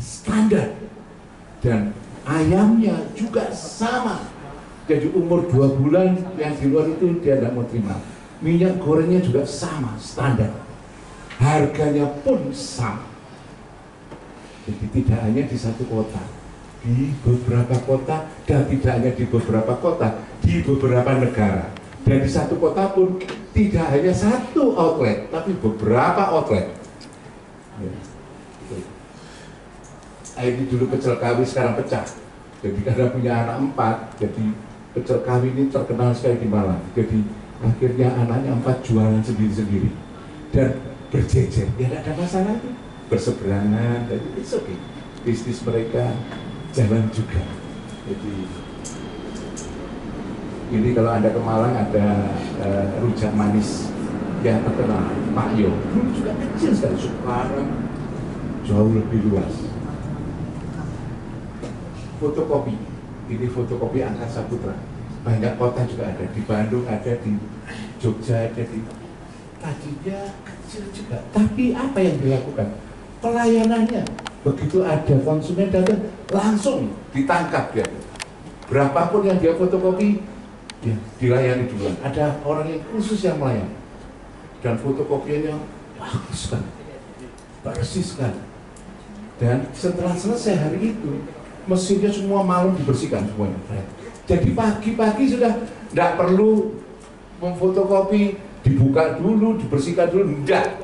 standar. Dan ayamnya juga sama. Jadi umur 2 bulan yang di luar itu dia tidak mau terima. Minyak gorengnya juga sama, standar. Harganya pun sama. Jadi tidak hanya di satu kota, di beberapa kota, dan tidak hanya di beberapa kota, di beberapa negara. Dan di satu kota pun tidak hanya satu outlet, tapi beberapa outlet. Ini dulu pecel kawi, sekarang pecah. Jadi karena punya anak 4, jadi pecel kawi ini terkenal sekali di Malang. Jadi akhirnya anaknya 4 jualan sendiri-sendiri dan berjejer. Ya tidak ada masalah itu, berseberangan. Jadi it's okay. Bisnis mereka jalan juga. Jadi ini kalau Anda ke Malang ada rujak manis yang terkenal, Pak Yo. Dulu juga kecil sekali, sekarang jauh lebih luas. Fotokopi, ini fotokopi Angkasa Putra. Banyak kota juga ada, di Bandung ada, di Jogja ada, di tadinya kecil juga. Tapi apa yang dilakukan? Pelayanannya, begitu ada konsumen datang, langsung ditangkap dia. Berapapun yang dia fotokopi, ya, dilayani duluan. Ada orang yang khusus yang melayani. Dan fotokopiannya bagus sekali, persis sekali. Dan setelah selesai hari itu, mesinnya semua malam dibersihkan semuanya. Jadi pagi-pagi sudah tidak perlu memfotokopi, dibuka dulu, dibersihkan dulu, tidak.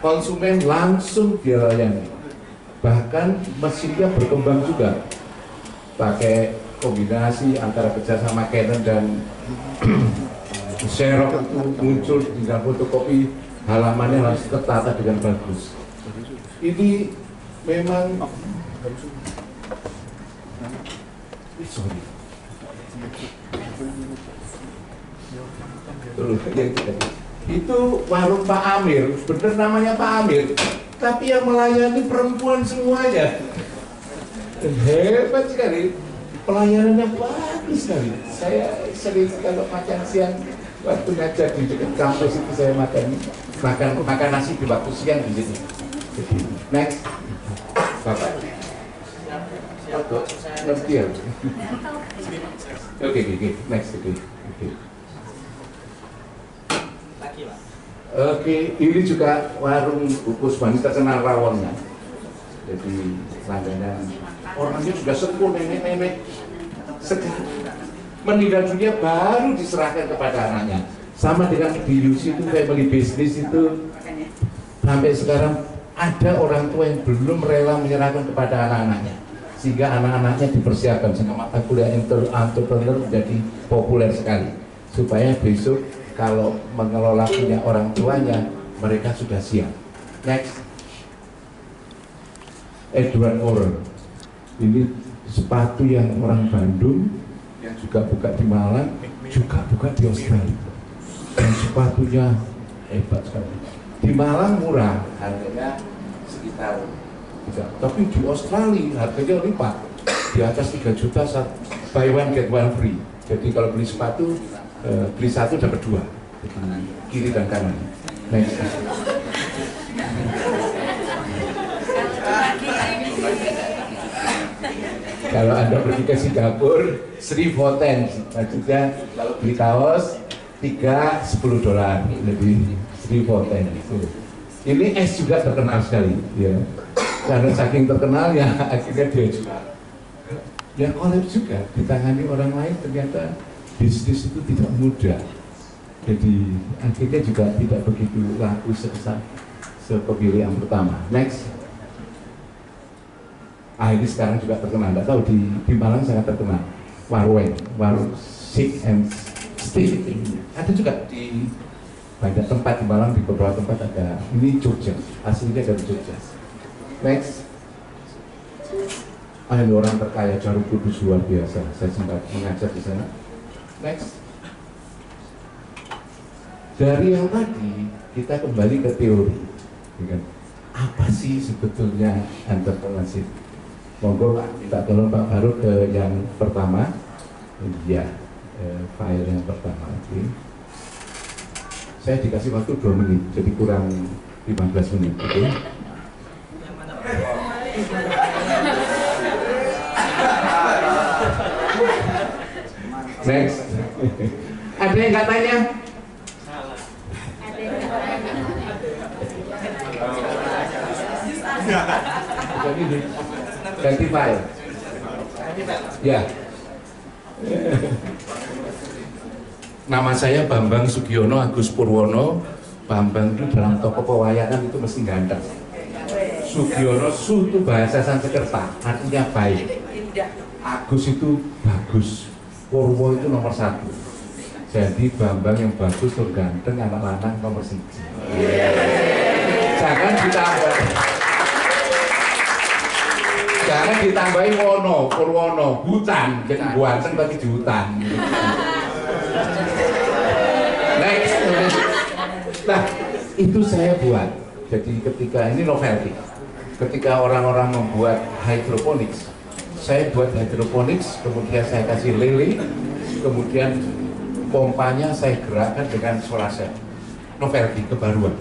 Konsumen langsung dilayani. Bahkan mesinnya berkembang juga, pakai kombinasi antara kerjasama Canon dan Xerox itu muncul dengan fotokopi, halamannya harus tertata dengan bagus. Ini memang sorry. Itu warung Pak Amir, bener namanya Pak Amir, tapi yang melayani perempuan semuanya. Hebat sekali, pelayanannya bagus sekali. Saya sering kalau makan siang waktu ngajar di dekat kampus itu saya makan nasi di waktu siang di sini. Next, Bapak. Ngerti ya? Oke, next. Oke, ini juga warung bungkus Bani terkenal rawonnya. Jadi langganan orangnya sudah sepuh, nenek-nenek sekarang meninggal dunia baru diserahkan kepada anaknya. Sama dengan di UC itu family business itu sampai sekarang ada orang tua yang belum rela menyerahkan kepada anak-anaknya, sehingga anak-anaknya dipersiapkan sehingga mata kuliah entrepreneur menjadi populer sekali, supaya besok kalau mengelola punya orang tuanya mereka sudah siap. Next, Edward Moore. Ini sepatu yang orang Bandung yang juga buka di Malang, juga buka di Australia. Dan sepatunya hebat sekali. Di Malang murah, harganya sekitar 3, tapi di Australia harganya lipat, di atas 3 juta, buy one get one free. Jadi kalau beli sepatu, beli 1 dapat 2, kiri dan kanan. Next. Kalau Anda pergi ke Singapura, Sri Foten, maksudnya kalau beli kaos 3 $10 lebih Sri Foten. Ini es juga terkenal sekali, ya. Karena saking terkenal ya akhirnya dia juga. Ya kolaps juga, ditangani orang lain ternyata bisnis itu tidak mudah. Jadi akhirnya juga tidak begitu laku seperti yang pertama. Next. Ini sekarang juga terkenal, nggak tahu di Malang sangat terkenal. Warung Shake and Steak. Ada juga di banyak tempat di Malang, di beberapa tempat ada. Ini Jogja, aslinya dari Jogja. Next. Ini orang terkaya Jarum Kudus luar biasa. Saya sempat mengajar di sana. Next. Dari yang tadi kita kembali ke teori. Apa sih sebetulnya entrepreneurship? Monggo kita tolong Pak Faruk ke yang pertama. Ya, file yang pertama. Okay. Saya dikasih waktu 2 menit, jadi kurang 15 menit. Okay. Next. Ada yang nggak tanya? Ganti file. Ya. Nama saya Bambang Sugiono Agus Purwono. Bambang itu dalam toko pewayangan itu mesti ganteng. Sugiono, Su itu bahasa Sanskerta, artinya baik. Agus itu bagus. Purwo itu nomor 1. Jadi Bambang yang bagus tuh ganteng, anak lanang nomor 1. Jangan ditambahin Wono, Purwono, hutan, jadi ganteng tapi di hutan. Next. Nah, itu saya buat. Jadi ketika ini novelty, ketika orang-orang membuat hydroponics, saya buat hydroponics, kemudian saya kasih lele, kemudian pompanya saya gerakkan dengan solar cell. Novelty, kebaruan.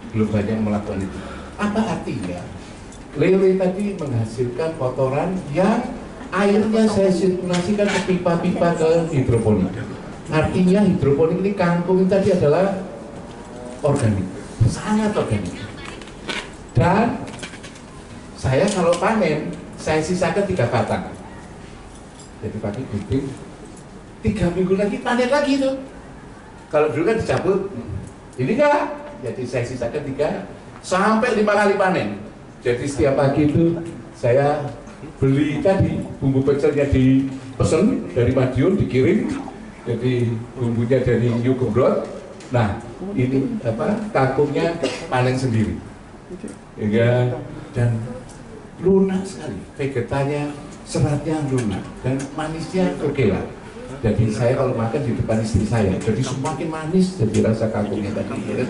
Belum banyak yang melakukan itu. Apa artinya? Lele tadi menghasilkan kotoran yang airnya saya sirkulasikan ke pipa-pipa ke hidroponik. Artinya hidroponik ini kangkung ini tadi adalah organik, sangat organik. Dan saya kalau panen, saya sisakan 3 batang. Jadi pagi gunting, 3 minggu lagi panen lagi tuh. Kalau dulu kan dicabut, ini enggak. Jadi saya sisakan 3 sampai 5 kali panen. Jadi setiap pagi itu saya beli tadi bumbu pecelnya dipesen dari Madiun, dikirim. Jadi bumbunya dari Yugembrot. Nah, ini kangkungnya panen sendiri. Ya, dan lunak sekali. Vegetanya, seratnya lunak dan manisnya oke lah. Jadi saya kalau makan di depan istri saya, jadi semakin manis jadi rasa kangkungnya tadi. Ya.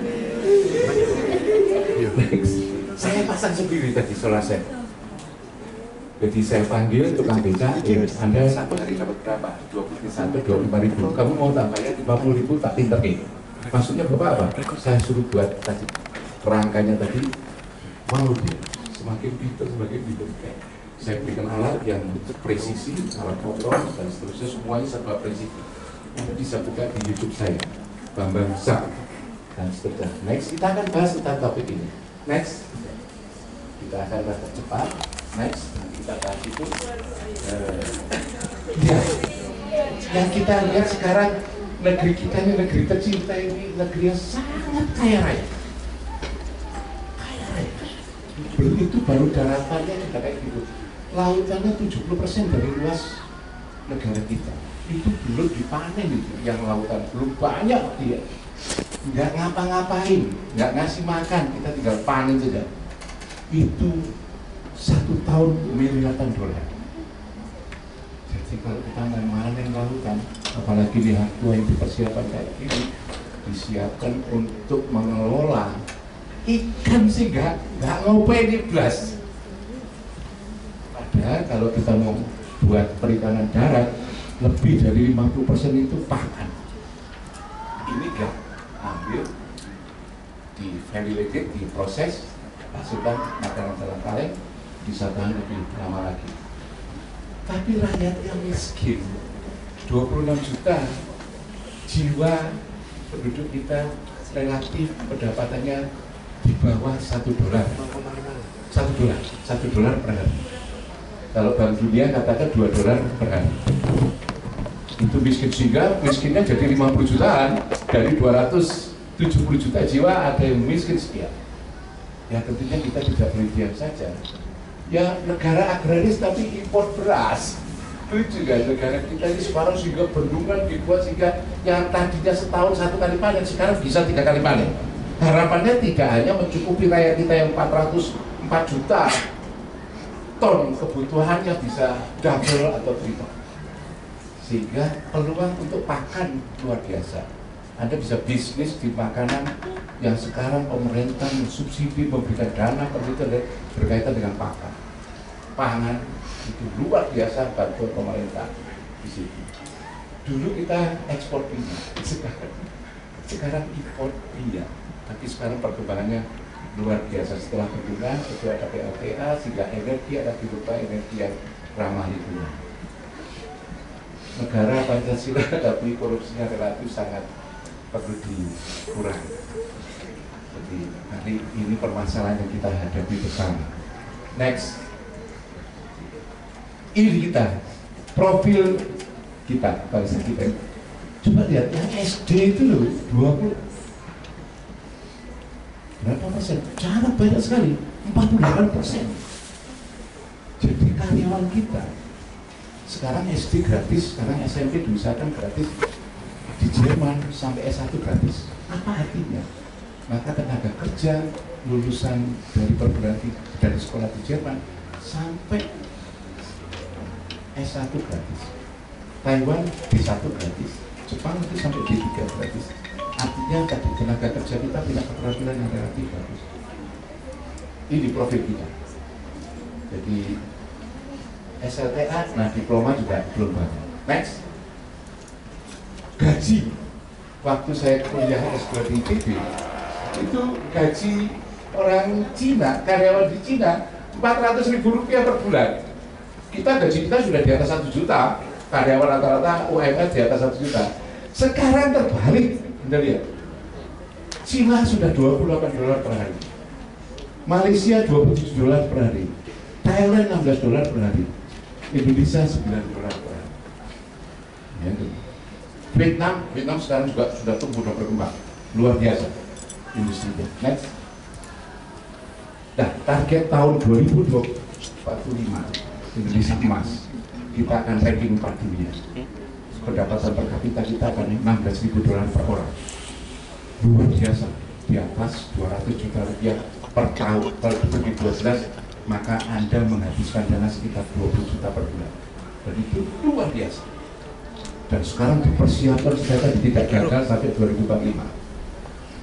Next. Saya pasang sendiri tadi solar cell. Jadi saya panggil tukang beca, Anda satu hari dapat berapa? 25 ribu. Kamu mau tambahnya 50 ribu tak pinter ke? Maksudnya Bapak apa? Saya suruh buat tadi kerangkanya tadi, mau dia semakin pinter. Saya berikan alat yang presisi, alat motor dan seterusnya, semuanya serba presisi. Anda bisa buka di YouTube saya, Bambang Sak dan seterusnya. Next, kita akan bahas tentang topik ini. Next, kita akan bahas cepat. Next, kita bahas itu. Ya, yang kita lihat sekarang negeri kita ini negeri tercinta ini negeri yang sangat kaya raya. Belum itu baru daratannya sudah kayak gitu. Lautannya 70% dari luas negara kita. Itu belum dipanen itu, yang lautan belum banyak dia. Nggak ngapa-ngapain, nggak ngasih makan, kita tinggal panen saja. Itu 1 tahun miliaran dolar. Jadi kalau kita mau manen lautan, apalagi di Hangtua yang dipersiapkan kayak gini, disiapkan untuk mengelola ikan sih nggak ngopain di belas. Padahal kalau kita mau buat perikanan darat, lebih dari 50% itu pakan. Ini nggak ambil, di validated, diproses, masukkan makanan dalam kaleng, bisa tahan lebih lama lagi. Tapi rakyat yang miskin, 26 juta jiwa penduduk kita relatif pendapatannya di bawah $1. $1 per hari. Kalau Bank Dunia katakan $2 per hari. Itu miskin, sehingga miskinnya jadi 50 jutaan. Dari 270 juta jiwa ada yang miskin sekian. Ya tentunya kita tidak boleh diam saja. Ya negara agraris tapi impor beras. Itu juga negara kita ini sekarang sehingga bendungan dibuat sehingga yang tadinya setahun 1 kali panen sekarang bisa 3 kali panen. Harapannya tidak hanya mencukupi rakyat kita yang 404 juta ton, kebutuhannya bisa double atau triple. Sehingga peluang untuk pakan luar biasa. Anda bisa bisnis di makanan yang sekarang pemerintah subsidi memberikan dana penelitian berkaitan dengan pakan. Pangan itu luar biasa bantuan pemerintah di situ. Dulu kita ekspor minyak, sekarang impor minyak. Tapi sekarang perkembangannya luar biasa setelah bendungan, setelah ada PLTA, sehingga energi ada berupa energi yang ramah lingkungan. negara Pancasila tapi korupsinya relatif sangat perlu dikurangi. Jadi hari ini permasalahan yang kita hadapi bersama. Next, ini kita profil kita bangsa kita. Coba lihat yang SD itu loh 20 berapa persen? Sangat banyak sekali, 48%. Jadi karyawan kita sekarang SD gratis, sekarang SMP diusahakan gratis, di Jerman sampai S1 gratis. Apa artinya? Maka tenaga kerja lulusan dari perguruan tinggi dari sekolah di Jerman sampai S1 gratis, Taiwan D1 gratis, Jepang itu sampai D3 gratis. Artinya tadi tenaga kerja kita punya keterampilan yang relatif bagus. Ini profil kita. Jadi SLTA, nah diploma juga belum banyak. Next, gaji. Waktu saya kuliah S2 di ITB, itu gaji orang Cina, karyawan di Cina 400.000 rupiah per bulan. Kita gaji kita sudah di atas 1 juta, karyawan rata-rata UMR di atas 1 juta. Sekarang terbalik, Anda lihat, Cina sudah 28 dolar per hari, Malaysia 27 dolar per hari, Thailand 16 dolar per hari, Indonesia 9 dolar per hari. Ya, Vietnam sekarang juga sudah tumbuh dan berkembang luar biasa industrinya. Next. Nah, target tahun 2045 Indonesia emas, kita akan ranking 4 dunia. Pendapatan per kapita kita akan 16.000 dolar per orang, luar biasa, di atas 200 juta rupiah per tahun. Kalau begitu 12, maka Anda menghabiskan dana sekitar 20 juta per bulan, dan itu luar biasa. Dan sekarang dipersiapkan supaya tidak gagal sampai 2045.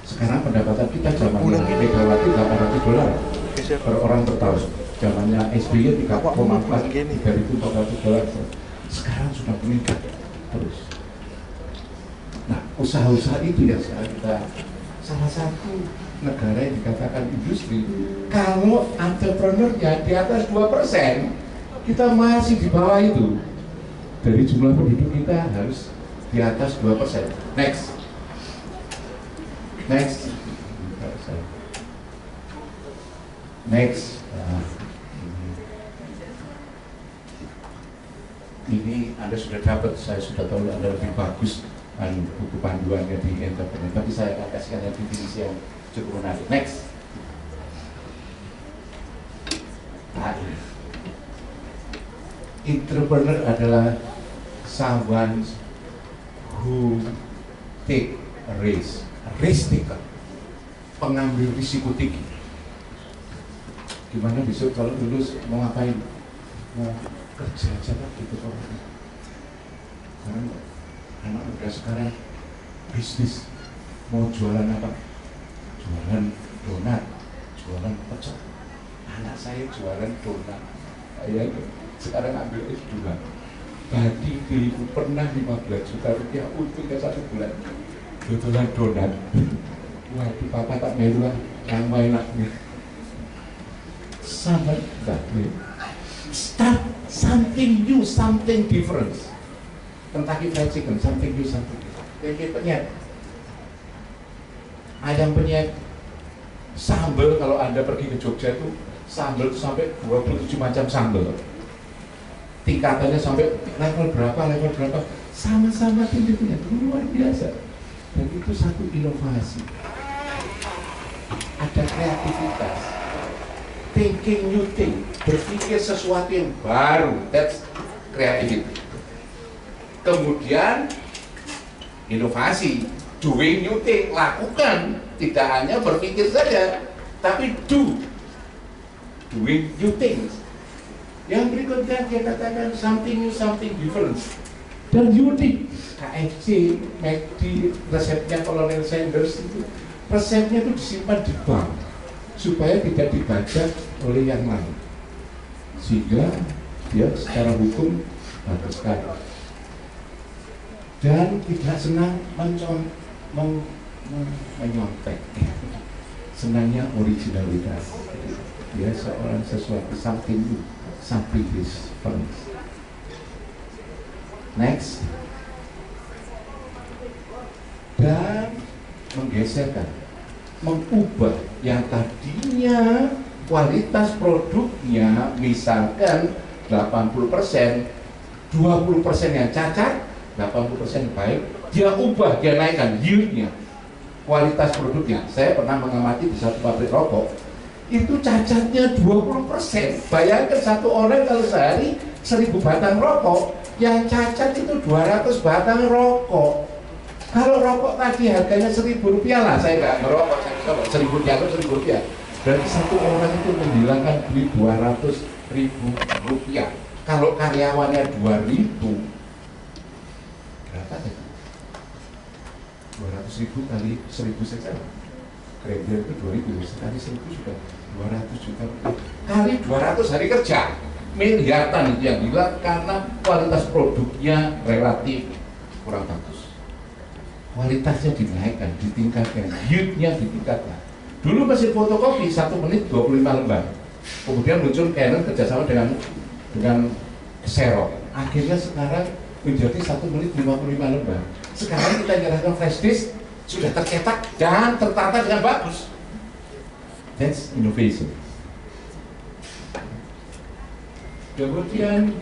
Sekarang pendapatan kita zamannya Megawati 800 dolar per orang per tahun, zamannya SBY 3,4 3.400 dolar. Sekarang sudah meningkat terus. Nah, usaha-usaha itu yang sekarang kita salah satu negara yang dikatakan industri. Kalau entrepreneurnya di atas 2%, kita masih di bawah itu. Dari jumlah penduduk kita harus di atas 2%. Next. Nah, ini Anda sudah dapat, saya sudah tahu Anda lebih bagus buku panduannya di entrepreneur, tapi saya akan kasihkan definisi yang cukup menarik. Next. Entrepreneur adalah someone who take a risk taker, pengambil risiko tinggi. Gimana besok kalau lulus mau ngapain? Mau kerja aja kan gitu kok. Sekarang anak muda sekarang bisnis, mau jualan apa? Jualan donat, jualan pecel. Anak saya jualan donat. Ayah sekarang ambil S2. Tadi diriku pernah 15 juta rupiah untungnya 1 bulan jualan donat. Waduh, papa tak melu lah, yang main anaknya. Sangat bagus. Start something new, something different. Kentucky Fried Chicken, something new, something different. Kayak penyet, ayam penyet, sambal. Kalau Anda pergi ke Jogja itu sambal itu sampai 27 macam sambal. Tingkatannya sampai level berapa, sama-sama tingginya, luar biasa. Dan itu satu inovasi. Ada kreativitas, thinking new thing, berpikir sesuatu yang baru, that's creativity. Kemudian inovasi, doing new thing, lakukan, tidak hanya berpikir saja, tapi doing new things. Yang berikutnya dia katakan something new, something different dan unik. KFC, McD, resepnya Colonel Sanders itu, resepnya itu disimpan di bank supaya tidak dibajak oleh yang lain, sehingga dia secara hukum bagus sekali dan tidak senang menyontek. Senangnya originalitas. Dia seorang sesuatu something new, something different. Next. Dan menggeserkan, mengubah yang tadinya kualitas produknya misalkan 80%, 20% yang cacat, 80% baik, dia ubah, dia naikkan yieldnya, kualitas produknya. Saya pernah mengamati di satu pabrik rokok, itu cacatnya 20%. Bayangkan satu orang kalau sehari 1000 batang rokok, yang cacat itu 200 batang rokok. Kalau rokok tadi harganya Rp1.000 lah, saya nggak ngerokok, saya Rp1.000 atau Rp1.000. Berarti satu orang itu menghilangkan duit Rp200.000. Kalau karyawannya 2.000, berapa ya? 200.000 kali 1.000 saja. Grader itu 2.000, sekali 1.000 sudah 200 juta. Kali 200 hari kerja, miliaran itu yang hilang karena kualitas produknya relatif kurang bagus. Kualitasnya dinaikkan, ditingkatkan, yieldnya ditingkatkan. Dulu mesin fotokopi 1 menit 25 lembar. Kemudian muncul Canon kerjasama dengan Xerox. Akhirnya sekarang menjadi 1 menit 55 lembar. Sekarang kita nyerahkan flash disk, sudah tercetak dan tertata dengan bagus. That's innovation. Kemudian,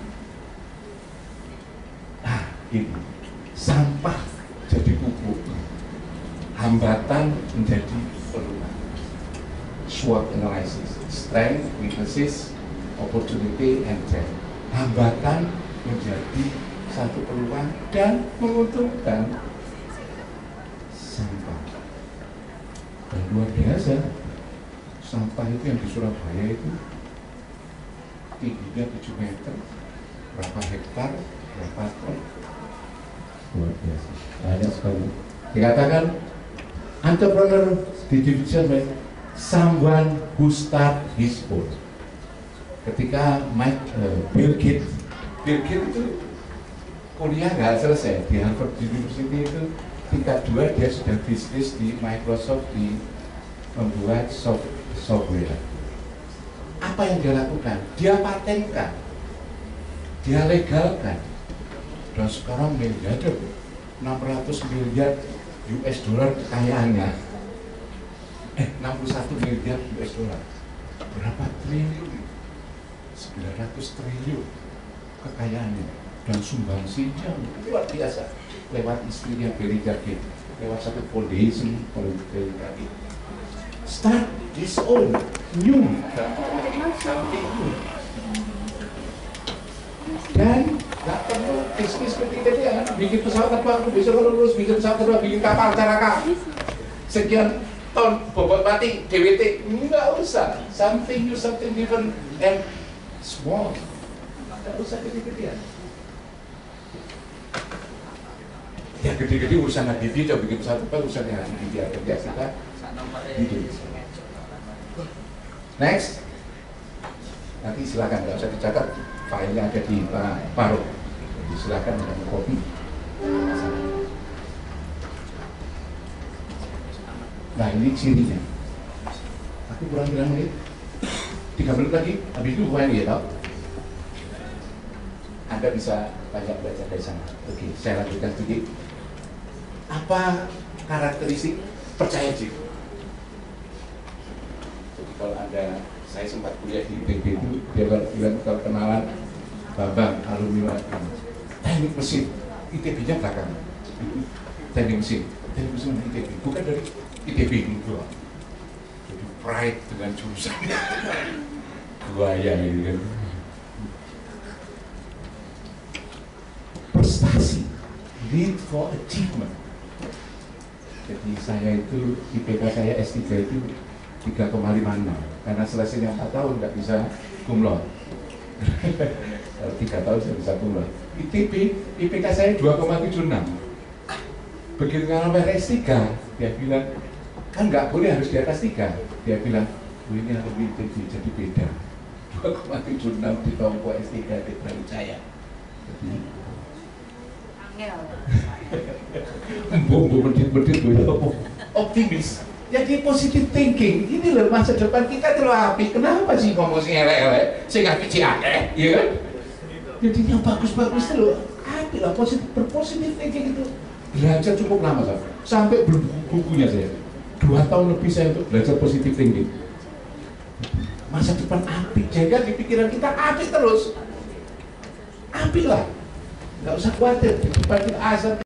ini sampah jadi pupuk, hambatan menjadi peluang. SWOT analysis, strength, weaknesses, opportunity, and threat. Hambatan menjadi satu peluang dan menguntungkan. Sampah dan luar biasa. Sampah itu yang di Surabaya itu tingginya 7 meter, berapa hektar, berapa ton, luar biasa, banyak sekali. Dikatakan entrepreneur di division someone who start his own. Ketika Bill Gates itu kuliah nggak selesai di Harvard University, itu tingkat 2 dia sudah bisnis di Microsoft, di membuat software. Apa yang dia lakukan? Dia patenkan, dia legalkan, dan sekarang miliarder, 600 miliar US dollar kekayaannya, 61 miliar US dollar, berapa triliun? 900 triliun kekayaannya, dan sumbangsinya luar biasa lewat istrinya Belinda Gates, lewat satu foundation Belinda Gates. Start this own new something new. Dan nggak perlu bisnis ketika bikin pesawat terbang, bisa lulus bikin pesawat terbang, bikin kapal caraka sekian ton bobot mati DWT, nggak usah. Something new, something different and small, nggak usah gede-gedean. Ya gede-gede urusan Habibie, coba bikin pesawat terbang urusannya Habibie aja kita gitu. Next, nanti silakan, nggak usah dicatat, filenya ada di Paro. Jadi silakan dengan kopi. Nah ini cirinya. Aku kurang 9 menit, 3 menit lagi, habis itu bukan ya tau. Anda bisa banyak belajar dari sana. Oke, saya lanjutkan sedikit. Apa karakteristik percaya diri? Kalau saya sempat kuliah di ITB itu, dia bilang kalau kenalan Bambang alumni teknik mesin, ITB-nya belakang. Teknik mesin dari ITB, bukan dari ITB itu. Jadi pride dengan jurusan buaya ini kan. Prestasi, need for achievement. Jadi saya itu IPK saya S3 itu 3,56, karena selesainya 4 tahun nggak bisa cum laude. Kalau 3 tahun saya bisa cum laude. IPK saya 2,76. Begitu ngambil S3, dia bilang kan nggak boleh, harus di atas 3. Dia bilang, ini lebih jadi beda. 2,76 di tompo S3 di Brawijaya. Jadi medit optimis. Jadi positive thinking, ini loh masa depan kita terlalu api. Kenapa sih ngomong sing elek-elek, sing api ciake, ya kan? Jadi yang bagus-bagus itu loh, api lah, berpositif thinking itu belajar cukup lama sampai bukunya saya 2 tahun lebih saya untuk belajar positif thinking. Masa depan api, jaga di pikiran kita api terus, api lah, nggak usah khawatir di depan kita azab.